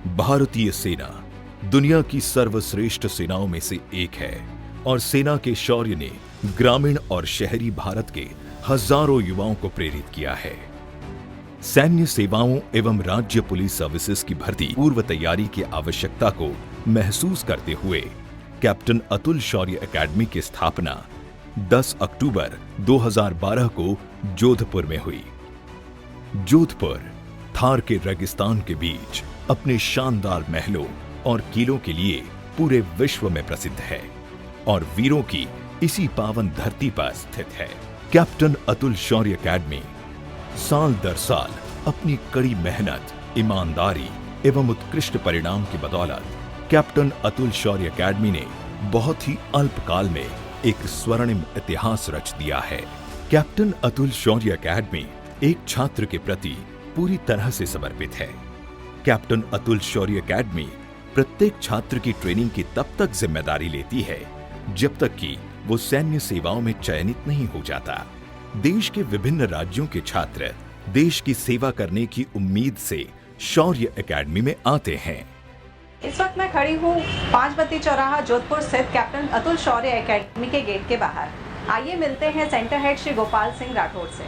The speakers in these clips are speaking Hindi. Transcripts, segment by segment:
भारतीय सेना दुनिया की सर्वश्रेष्ठ सेनाओं में से एक है और सेना के शौर्य ने ग्रामीण और शहरी भारत के हजारों युवाओं को प्रेरित किया है। सैन्य सेवाओं एवं राज्य पुलिस सर्विसेज की भर्ती पूर्व तैयारी की आवश्यकता को महसूस करते हुए कैप्टन अतुल शौर्य एकेडमी की स्थापना 10 अक्टूबर 2012 को जोधपुर में हुई। जोधपुर थार के रेगिस्तान के बीच अपने शानदार महलों और किलों के लिए पूरे विश्व में प्रसिद्ध है और वीरों की इसी पावन धरती पर स्थित है। कैप्टन अतुल शौर्य एकेडमी साल दर साल अपनी कड़ी मेहनत, ईमानदारी एवं उत्कृष्ट परिणाम की बदौलत कैप्टन अतुल शौर्य एकेडमी ने बहुत ही अल्प काल में एक स्वर्णिम इतिहास रच दिया है। कैप्टन अतुल शौर्य एकेडमी एक छात्र के प्रति पूरी तरह से समर्पित है। कैप्टन अतुल शौर्य एकेडमी प्रत्येक छात्र की ट्रेनिंग की तब तक जिम्मेदारी लेती है जब तक कि वो सैन्य सेवाओं में चयनित नहीं हो जाता। देश के विभिन्न राज्यों के छात्र देश की सेवा करने की उम्मीद से शौर्य एकेडमी में आते हैं। इस वक्त मैं खड़ी हूँ 5 बत्ती चौराहा जोधपुर स्थित कैप्टन अतुल शौर्य एकेडमी के गेट के बाहर। आइए मिलते हैं सेंटर हेड श्री गोपाल सिंह राठौड़ से।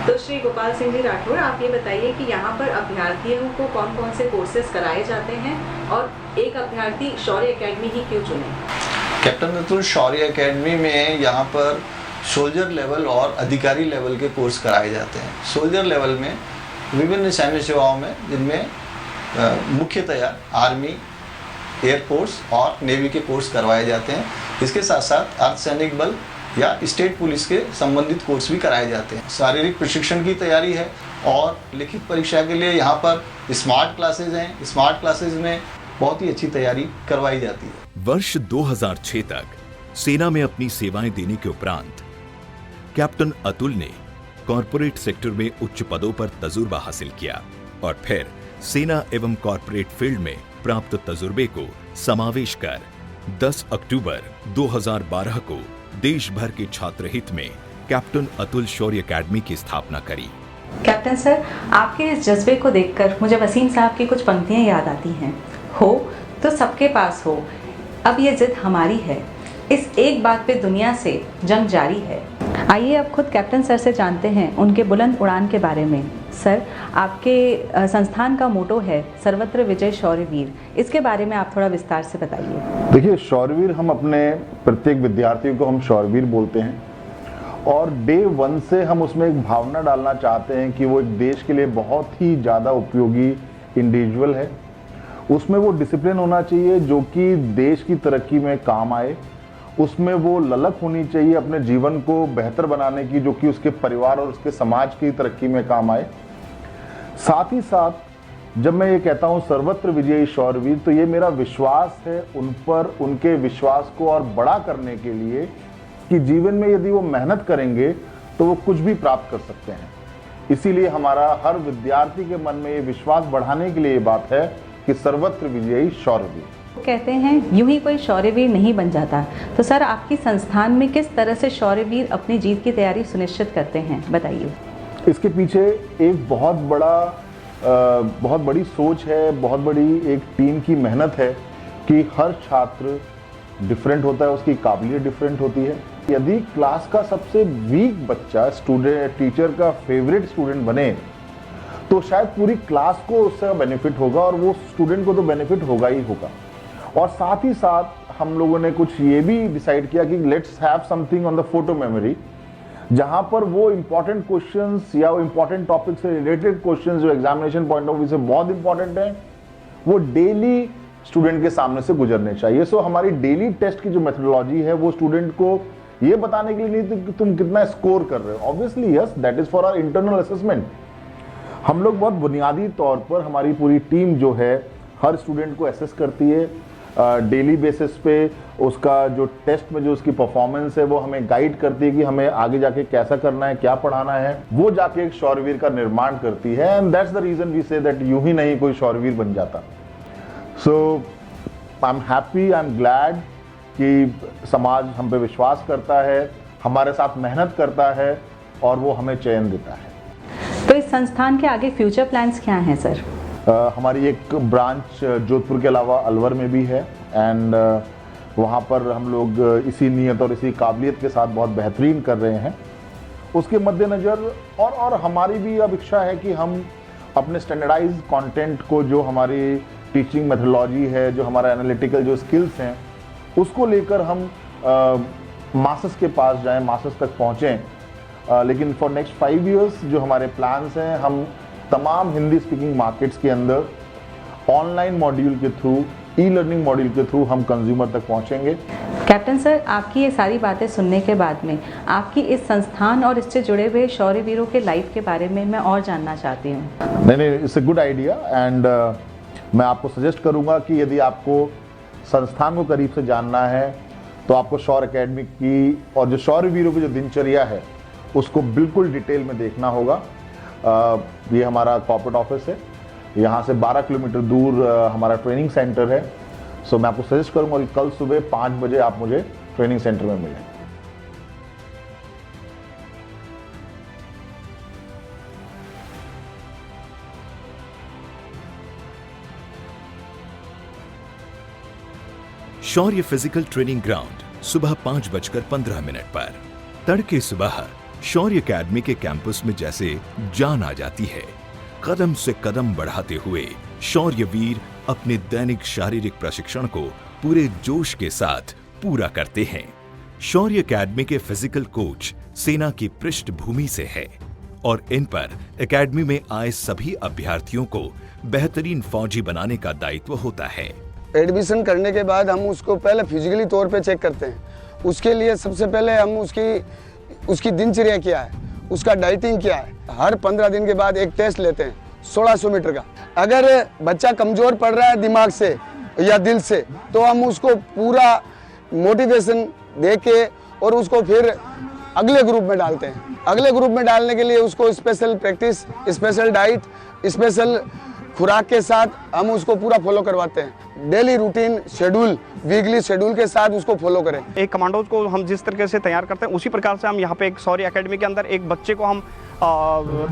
तो श्री गोपाल सिंह जी राठौड़, आप ये बताइए कि यहाँ पर अभ्यर्थियों को कौन कौन से कोर्सेज कराए जाते हैं और एक अभ्यर्थी शौर्य एकेडमी ही क्यों चुने? कैप्टन अतुल शौर्य एकेडमी में यहाँ पर सोल्जर लेवल और अधिकारी लेवल के कोर्स कराए जाते हैं। सोल्जर लेवल में विभिन्न सैन्य सेवाओं में जिनमें मुख्यतया आर्मी, एयरफोर्स और नेवी के कोर्स करवाए जाते हैं। इसके साथ साथ अर्धसैनिक बल या स्टेट पुलिस के संबंधित कोर्स भी कराए जाते हैं। शारीरिक प्रशिक्षण की तैयारी है और लिखित परीक्षा के लिए यहाँ पर स्मार्ट क्लासेज हैं। स्मार्ट क्लासेज में बहुत ही अच्छी तैयारी करवाई जाती है। वर्ष 2006 तक सेना में अपनी सेवाएं देने के उपरांत कैप्टन अतुल ने कॉरपोरेट सेक्टर में उच्च पदों पर तजुर्बा हासिल किया और फिर सेना एवं कॉरपोरेट फील्ड में प्राप्त तजुर्बे को समावेश कर 10 अक्टूबर 2012 को देश भर के छात्र हित में कैप्टन अतुल शौर्य एकेडमी की स्थापना करी। कैप्टन सर, आपके इस जज्बे को देखकर मुझे वसीम साहब की कुछ पंक्तियां याद आती हैं। हो तो सबके पास हो, अब ये जिद हमारी है, इस एक बात पे दुनिया से जंग जारी है। आइए अब खुद कैप्टन सर से जानते हैं उनके बुलंद उड़ान के बारे में। सर, आपके संस्थान का मोटो है सर्वत्र विजय शौर्यवीर, इसके बारे में आप थोड़ा विस्तार से बताइए। देखिए, शौर्यवीर हम अपने प्रत्येक विद्यार्थियों को हम शौर्यवीर बोलते हैं और डे 1 से हम उसमें एक भावना डालना चाहते हैं कि वो एक देश के लिए बहुत ही ज़्यादा उपयोगी इंडिविजुअल है। उसमें वो डिसिप्लिन होना चाहिए जो कि देश की तरक्की में काम आए। उसमें वो ललक होनी चाहिए अपने जीवन को बेहतर बनाने की, जो कि उसके परिवार और उसके समाज की तरक्की में काम आए। साथ ही साथ जब मैं ये कहता हूँ सर्वत्र विजयी शौर्यवीर, तो ये मेरा विश्वास है उन पर, उनके विश्वास को और बड़ा करने के लिए कि जीवन में यदि वो मेहनत करेंगे तो वो कुछ भी प्राप्त कर सकते हैं। इसीलिए हमारा हर विद्यार्थी के मन में ये विश्वास बढ़ाने के लिए ये बात है कि सर्वत्र विजयी शौर्यवीर। कहते हैं यूं ही कोई शौर्यवीर नहीं बन जाता, तो सर आपकी संस्थान में किस तरह से शौर्यवीर अपनी जीत की तैयारी सुनिश्चित करते हैं, बताइए। इसके पीछे एक बहुत बड़ी सोच है, बहुत बड़ी एक टीम की मेहनत है कि हर छात्र डिफरेंट होता है, उसकी काबिलियत डिफरेंट होती है। यदि क्लास का सबसे वीक बच्चा टीचर का फेवरेट स्टूडेंट बने तो शायद पूरी क्लास को उससे बेनिफिट होगा और वो स्टूडेंट को तो बेनिफिट होगा ही होगा। और साथ ही साथ हम लोगों ने कुछ ये भी डिसाइड किया कि let's have something on the photo memory, जहां पर वो इंपॉर्टेंट क्वेश्चंस या वो इंपॉर्टेंट टॉपिक से रिलेटेड क्वेश्चंस जो एग्जामिनेशन पॉइंट ऑफ व्यू से बहुत इंपॉर्टेंट है, वो डेली स्टूडेंट के सामने से गुजरने चाहिए। सो हमारी डेली टेस्ट की जो मेथोडोलॉजी है वो स्टूडेंट को ये बताने के लिए नहीं कि तुम कितना स्कोर कर रहे हो, obviously yes, that is for our internal assessment. हम लोग बहुत बुनियादी तौर पर, हमारी पूरी टीम जो है हर स्टूडेंट को असेस करती है डेली बेसिस पे। उसका जो टेस्ट में जो उसकी परफॉर्मेंस है वो हमें गाइड करती है कि हमें आगे जाके कैसा करना है, क्या पढ़ाना है। वो जाके एक शौर्यवीर का निर्माण करती है and that's the reason we say that यूं ही नहीं कोई शौर्यवीर बन जाता। So I am happy, I am glad कि समाज हम पे विश्वास करता है, हमारे साथ मेहनत करता है और वो हमें चयन देता है। तो इस संस्थान के आगे फ्यूचर प्लान्स क्या हैं सर? हमारी एक ब्रांच जोधपुर के अलावा अलवर में भी है एंड वहाँ पर हम लोग इसी नीयत और इसी काबिलियत के साथ बहुत बेहतरीन कर रहे हैं। उसके मद्देनज़र और हमारी भी अब इच्छा है कि हम अपने स्टैंडर्डाइज कंटेंट को, जो हमारी टीचिंग मेथोडोलॉजी है, जो हमारा एनालिटिकल जो स्किल्स हैं, उसको लेकर हम मासेस के पास जाएं, मासेस तक पहुँचें। लेकिन फॉर नेक्स्ट 5 इयर्स जो हमारे प्लान्स हैं, हम तमाम हिंदी स्पीकिंग मार्केट्स के अंदर ऑनलाइन मॉड्यूल के थ्रू, ई लर्निंग मॉड्यूल के थ्रू हम कंज्यूमर तक पहुंचेंगे। कैप्टन सर, आपकी ये सारी बातें सुनने के बाद में आपकी इस संस्थान और इससे जुड़े हुए शौर्य वीरों के लाइफ के बारे में मैं और जानना चाहती हूँ। नहीं, it's a good idea and मैं आपको सजेस्ट करूँगा कि यदि आपको संस्थान को करीब से जानना है तो आपको शौर्य एकेडमी की और जो शौर्य वीरों की जो दिनचर्या है उसको बिल्कुल डिटेल में देखना होगा। ये हमारा कॉर्पोरेट ऑफिस है, यहाँ से 12 किलोमीटर दूर हमारा ट्रेनिंग सेंटर है। सो मैं आपको सजेस्ट करूँगा कि कल सुबह 5 बजे आप मुझे ट्रेनिंग सेंटर में मिलें। शौर्य फिजिकल ट्रेनिंग ग्राउंड सुबह 5:15 पर। तड़के सुबह शौर्य एकेडमी के कैंपस में जैसे जान आ जाती है। कदम से कदम बढ़ाते हुए शौर्य वीर अपने दैनिक शारीरिक प्रशिक्षण को पूरे जोश के साथ पूरा करते हैं। शौर्य एकेडमी के फिजिकल कोच सेना की पृष्ठभूमि से है और इन पर एकेडमी में आए सभी अभ्यर्थियों को बेहतरीन फौजी बनाने का दायित्व होता है। एडमिशन करने के बाद हम उसको पहले फिजिकली तौर पे चेक करते हैं। उसके लिए सबसे पहले हम उसकी दिनचर्या क्या है, उसका डाइटिंग क्या है। हर 15 दिन के बाद एक टेस्ट लेते हैं 1600 मीटर का। अगर बच्चा कमजोर पड़ रहा है दिमाग से या दिल से तो हम उसको पूरा मोटिवेशन दे के और उसको फिर अगले ग्रुप में डालते हैं। अगले ग्रुप में डालने के लिए उसको special practice, special diet, special खुराक के साथ हम उसको पूरा फॉलो करवाते हैं। Daily routine schedule, weekly schedule के साथ उसको फॉलो करें। एक कमांडोज को हम जिस तरीके से तैयार करते हैं उसी प्रकार से हम यहाँ पे एक शौर्य एकेडमी के अंदर एक बच्चे को हम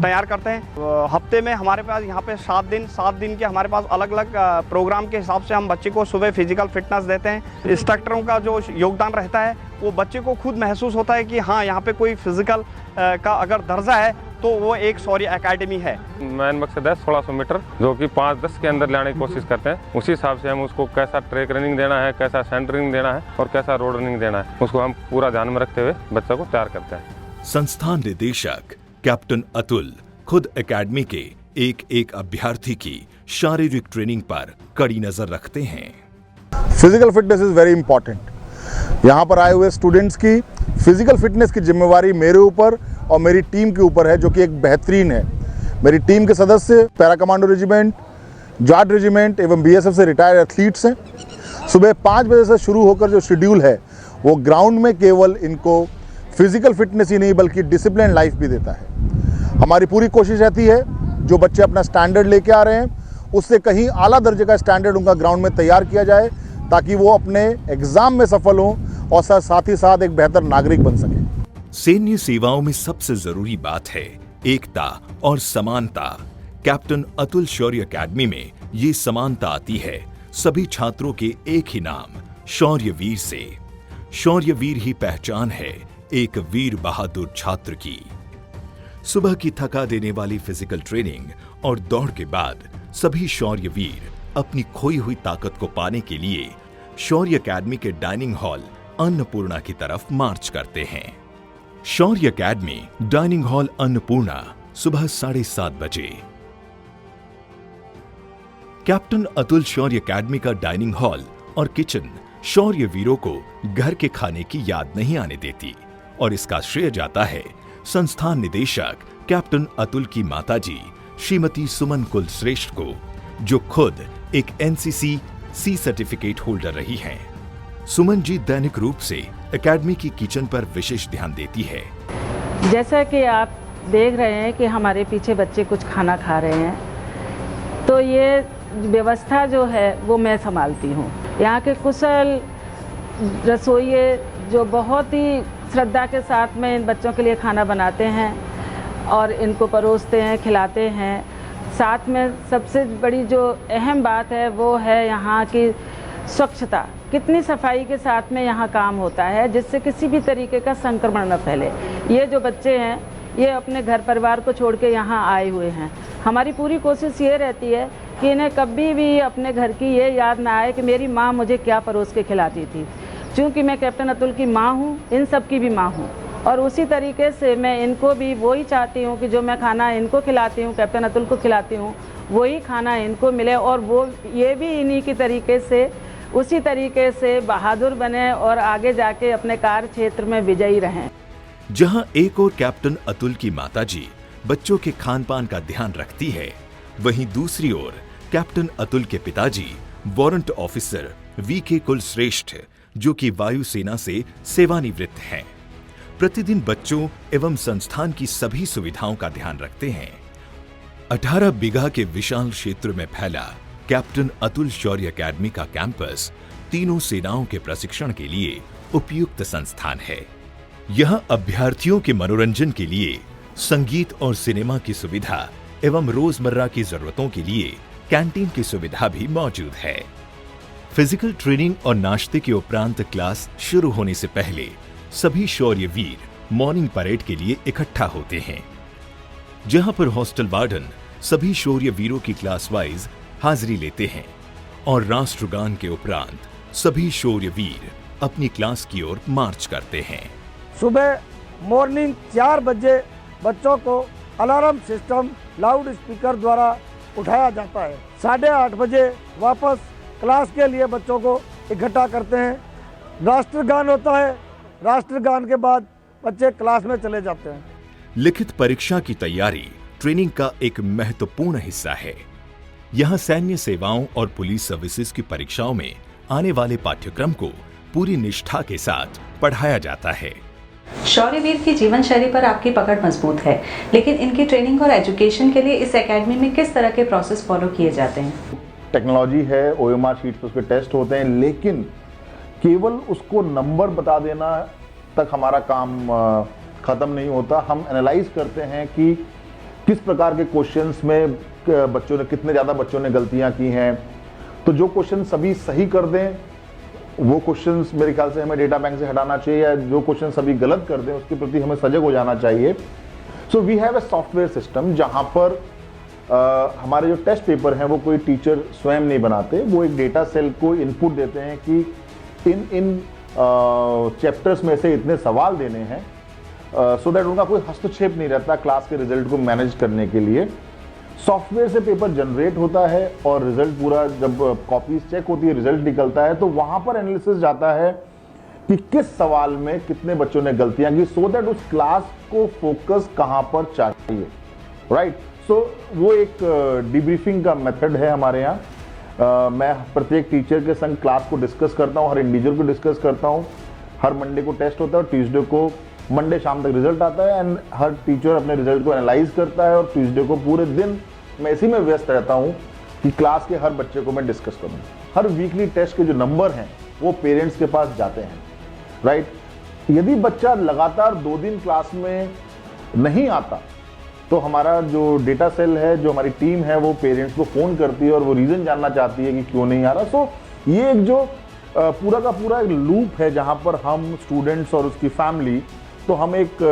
तैयार करते हैं। हफ्ते में हमारे पास यहाँ पे 7 दिन के हमारे पास अलग अलग प्रोग्राम के हिसाब से हम बच्चे को सुबह फिजिकल फिटनेस देते हैं। इंस्ट्रक्टरों का जो योगदान रहता है वो बच्चे को खुद महसूस होता है कि हाँ, यहाँ पे कोई फिजिकल का अगर दर्जा है तो वो एक शौर्य एकेडमी है। मेन मकसद है 1600 मीटर जो कि 5-10 के अंदर लाने की कोशिश करते हैं। उसी हिसाब से हम उसको कैसा ट्रैक रनिंग देना है, कैसा सेंटरिंग देना है और कैसा रोड रनिंग देना है, उसको हम पूरा ध्यान में रखते हुए बच्चा को तैयार करते हैं। संस्थान निदेशक कैप्टन अतुल खुद एकेडमी के एक अभ्यर्थी की शारीरिक ट्रेनिंग पर कड़ी नजर रखते हैं। Physical fitness is very important. यहाँ पर आए हुए स्टूडेंट्स की फिजिकल फिटनेस की जिम्मेवारी मेरे ऊपर और मेरी टीम के ऊपर है, जो कि एक बेहतरीन है। मेरी टीम के सदस्य para commando regiment, Jat regiment एवं बीएसएफ से रिटायर्ड एथलीट्स हैं। सुबह 5 बजे से शुरू होकर जो शेड्यूल है वो ग्राउंड में केवल इनको फिजिकल फिटनेस ही नहीं बल्कि डिसिप्लिन लाइफ भी देता है। हमारी पूरी कोशिश रहती है जो बच्चे अपना स्टैंडर्ड लेके आ रहे हैं उससे कहीं आला दर्जे का स्टैंडर्ड उनका ग्राउंड में तैयार किया जाए ताकि वो अपने एग्जाम में सफल हों और साथ ही साथ एक बेहतर नागरिक बन सके। सैन्य सेवाओं में सबसे जरूरी बात है एकता और समानता। कैप्टन अतुल शौर्य एकेडमी में ये समानता आती है सभी छात्रों के एक ही नाम शौर्य वीर से। शौर्य वीर ही पहचान है एक वीर बहादुर छात्र की। सुबह की थका देने वाली फिजिकल ट्रेनिंग और दौड़ के बाद सभी शौर्य वीर अपनी खोई हुई ताकत को पाने के लिए शौर्य एकेडमी के डाइनिंग हॉल अन्नपूर्णा की तरफ मार्च करते हैं। शौर्य एकेडमी डाइनिंग हॉल अन्नपूर्णा सुबह 7:30 बजे। कैप्टन अतुल शौर्य एकेडमी का डाइनिंग हॉल और किचन शौर्य वीरों को घर के खाने की याद नहीं आने देती और इसका श्रेय जाता है संस्थान निदेशक कैप्टन अतुल की माताजी श्रीमती सुमन कुलश्रेष्ठ को, जो खुद एक एनसीसी सी सर्टिफिकेट होल्डर रही हैं। सुमन जी दैनिक रूप से एकेडमी की किचन पर विशेष ध्यान देती है। जैसा कि आप देख रहे हैं कि हमारे पीछे बच्चे कुछ खाना खा रहे हैं, तो ये व्यवस्था जो है वो मैं संभालती हूँ। यहाँ के कुशल रसोइये जो बहुत ही श्रद्धा के साथ में इन बच्चों के लिए खाना बनाते हैं और इनको परोसते हैं, खिलाते हैं। साथ में सबसे बड़ी जो अहम बात है वो है यहाँ की स्वच्छता। कितनी सफाई के साथ में यहाँ काम होता है जिससे किसी भी तरीके का संक्रमण न फैले। ये जो बच्चे हैं ये अपने घर परिवार को छोड़ के यहाँ आए हुए हैं। हमारी पूरी कोशिश ये रहती है कि इन्हें कभी भी अपने घर की ये याद ना आए कि मेरी माँ मुझे क्या परोस के खिलाती थी। चूँकि मैं कैप्टन अतुल की माँ हूँ, इन सब की भी माँ हूँ, और उसी तरीके से मैं इनको भी वही चाहती हूँ कि जो मैं खाना इनको खिलाती हूँ, कैप्टन अतुल को खिलाती हूँ, वही खाना इनको मिले और वो ये भी इन्हीं की तरीके से उसी तरीके से बहादुर बने और आगे जाके अपने कार्य क्षेत्र में विजयी रहें। जहां एक और कैप्टन अतुल की माताजी बच्चों के खान पान का ध्यान रखती है, वहीं दूसरी ओर कैप्टन अतुल के पिताजी वारंट ऑफिसर वीके कुलश्रेष्ठ, जो कि वायुसेना से सेवानिवृत्त हैं, प्रतिदिन बच्चों एवं संस्थान की सभी सुविधाओं का ध्यान रखते हैं। 18 बीघा के विशाल क्षेत्र में फैला कैप्टन अतुल शौर्य अकेडमी का कैंपस तीनों सेनाओं के प्रशिक्षण के लिए उपयुक्त संस्थान है। यहां अभ्यर्थियों के मनोरंजन के लिए संगीत और सिनेमा की सुविधा एवं रोजमर्रा की जरूरतों के लिए कैंटीन की सुविधा भी मौजूद है। फिजिकल ट्रेनिंग और नाश्ते के उपरांत क्लास शुरू होने से पहले सभी शौर्य वीर मॉर्निंग परेड के लिए इकट्ठा होते हैं, जहां पर हॉस्टल वार्डन सभी शौर्य वीरों की क्लास वाइज हाजिरी लेते हैं और राष्ट्रगान के उपरांत सभी शौर्य वीर अपनी क्लास की ओर मार्च करते हैं। सुबह मॉर्निंग 4 बजे बच्चों को अलार्म सिस्टम लाउड स्पीकर द्वारा उठाया जाता है। 8:30 बजे वापस क्लास के लिए बच्चों को इकट्ठा करते हैं। राष्ट्रगान होता है, राष्ट्रगान के बाद बच्चे क्लास में चले जाते हैं। लिखित परीक्षा की तैयारी ट्रेनिंग का एक महत्वपूर्ण हिस्सा है। यहाँ सैन्य सेवाओं और पुलिस सर्विसेज की परीक्षाओं में आने वाले पाठ्यक्रम को पूरी निष्ठा के साथ पढ़ाया जाता है। शौर्यवीर की जीवन शैली पर आपकी पकड़ मजबूत है, लेकिन इनकी ट्रेनिंग और एजुकेशन के लिए इस एकेडमी में किस तरह के प्रोसेस फॉलो किए जाते हैं? टेक्नोलॉजी है, OMR शीट पे उसके टेस्ट होते हैं, लेकिन केवल उसको नंबर बता देना तक हमारा काम खत्म नहीं होता। हम एनालाइज करते हैं कि किस प्रकार के क्वेश्चंस में बच्चों ने कितने ज़्यादा बच्चों ने गलतियां की हैं। तो जो क्वेश्चन सभी सही कर दें वो क्वेश्चंस मेरे ख्याल से हमें डेटा बैंक से हटाना चाहिए, या जो क्वेश्चन सभी गलत कर दें उसके प्रति हमें सजग हो जाना चाहिए। So we have a software system जहां पर हमारे जो टेस्ट पेपर हैं वो कोई टीचर स्वयं नहीं बनाते, वो एक डेटा सेल को इनपुट देते हैं कि इन चैप्टर्स में से इतने सवाल देने हैं, सो दैट उनका कोई हस्तक्षेप नहीं रहता क्लास के रिजल्ट को मैनेज करने के लिए। सॉफ्टवेयर से पेपर जनरेट होता है और रिजल्ट पूरा जब कॉपीज चेक होती है, रिजल्ट निकलता है, तो वहां पर एनालिसिस जाता है कि किस सवाल में कितने बच्चों ने गलतियां की, सो दैट उस क्लास को फोकस कहां पर चाहिए, राइट। सो वो एक डिब्रीफिंग का मेथड है हमारे यहाँ। मैं प्रत्येक टीचर के संग क्लास को डिस्कस करता हूँ, हर इंडिविजुअल को डिस्कस करता हूँ। हर मंडे को टेस्ट होता है और ट्यूसडे को मंडे शाम तक रिजल्ट आता है, एंड हर टीचर अपने रिजल्ट को एनालाइज करता है। और ट्यूसडे को पूरे दिन मैं इसी में व्यस्त रहता हूँ कि क्लास के हर बच्चे को मैं डिस्कस करूँ। हर वीकली टेस्ट के जो नंबर हैं वो पेरेंट्स के पास जाते हैं, राइट। यदि बच्चा लगातार 2 दिन क्लास में नहीं आता तो हमारा जो डेटा सेल है, जो हमारी टीम है, वो पेरेंट्स को फ़ोन करती है और वो रीज़न जानना चाहती है कि क्यों नहीं आ रहा। सो ये एक जो पूरा का पूरा एक लूप है जहाँ पर हम स्टूडेंट्स और उसकी फैमिली, तो हम एक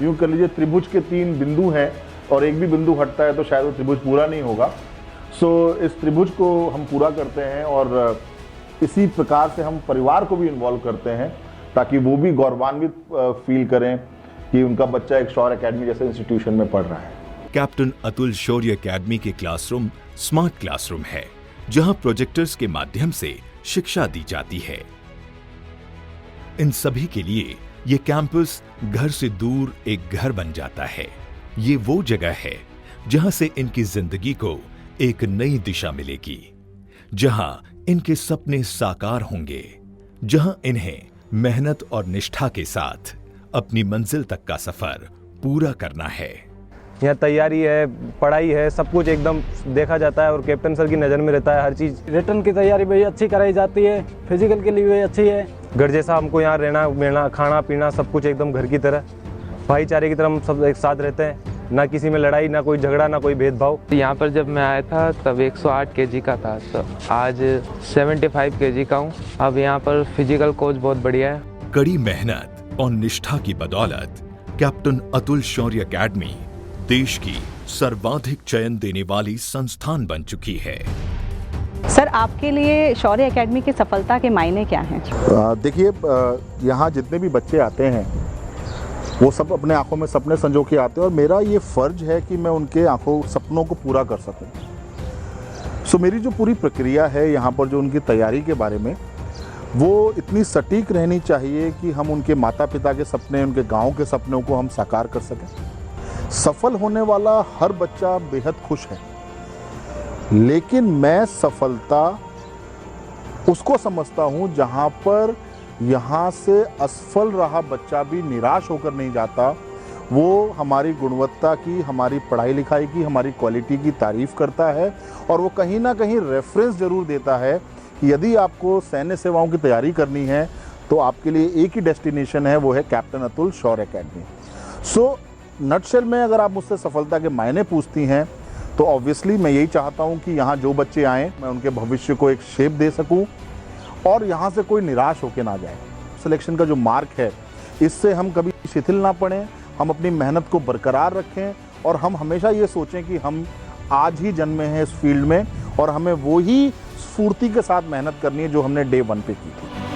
यूँ कर लीजिए त्रिभुज के 3 बिंदु हैं और एक भी बिंदु हटता है तो शायद वो त्रिभुज पूरा नहीं होगा। सो इस त्रिभुज को हम पूरा करते हैं और इसी प्रकार से हम परिवार को भी इन्वॉल्व करते हैं ताकि वो भी गौरवान्वित फील करें कि उनका बच्चा एक शौर्य अकेडमी जैसे इंस्टीट्यूशन में पढ़ रहा है। कैप्टन अतुल शौर्य अकेडमी के क्लासरूम स्मार्ट क्लासरूम है, जहां प्रोजेक्टर्स के माध्यम से शिक्षा दी जाती है। इन सभी के लिए ये कैंपस घर से दूर एक घर बन जाता है। ये वो जगह है जहां से इनकी जिंदगी को एक नई दिशा मिलेगी, जहां इनके सपने साकार होंगे, जहां इन्हें मेहनत और निष्ठा के साथ अपनी मंजिल तक का सफर पूरा करना है। यहाँ तैयारी है, पढ़ाई है, सब कुछ एकदम देखा जाता है और कैप्टन सर की नज़र में रहता है हर चीज़। रिटर्न की तैयारी भी अच्छी कराई जाती है, फिजिकल के लिए भी अच्छी है। घर जैसा हमको यहाँ रहना, खाना पीना सब कुछ एकदम घर की तरह, भाईचारे की तरह हम सब एक साथ रहते हैं। ना किसी में लड़ाई, ना कोई झगड़ा, ना कोई भेदभाव। यहाँ पर जब मैं आया था तब 108 kg का था, तो आज 75 kg का हूँ। अब यहाँ पर फिजिकल कोच बहुत बढ़िया है। कड़ी मेहनत और निष्ठा की बदौलत कैप्टन अतुल शौर्य एकेडमी देश की सर्वाधिक चयन देने वाली संस्थान बन चुकी है। सर, आपके लिए शौर्य एकेडमी की सफलता के मायने क्या हैं? देखिए, यहाँ जितने भी बच्चे आते हैं वो सब अपने आंखों में सपने संजो के आते हैं और मेरा ये फ़र्ज है कि मैं उनके आंखों सपनों को पूरा कर सकूं। सो मेरी जो पूरी प्रक्रिया है यहाँ पर, जो उनकी तैयारी के बारे में, वो इतनी सटीक रहनी चाहिए कि हम उनके माता पिता के सपने, उनके गांव के सपनों को हम साकार कर सकें। सफल होने वाला हर बच्चा बेहद खुश है, लेकिन मैं सफलता उसको समझता हूँ जहाँ पर यहाँ से असफल रहा बच्चा भी निराश होकर नहीं जाता। वो हमारी गुणवत्ता की, हमारी पढ़ाई लिखाई की, हमारी क्वालिटी की तारीफ़ करता है और वो कहीं ना कहीं रेफरेंस ज़रूर देता है कि यदि आपको सैन्य सेवाओं की तैयारी करनी है तो आपके लिए एक ही डेस्टिनेशन है, वो है कैप्टन अतुल शौर्य एकेडमी। सो नटशेल में अगर आप मुझसे सफलता के मायने पूछती हैं तो ऑब्वियसली मैं यही चाहता हूं कि यहाँ जो बच्चे आएँ मैं उनके भविष्य को एक शेप दे सकूं और यहाँ से कोई निराश होकर ना जाए। सिलेक्शन का जो मार्क है, इससे हम कभी शिथिल ना पड़ें, हम अपनी मेहनत को बरकरार रखें और हम हमेशा ये सोचें कि हम आज ही जन्मे हैं इस फील्ड में और हमें वो ही स्फूर्ति के साथ मेहनत करनी है जो हमने डे 1 पे की थी।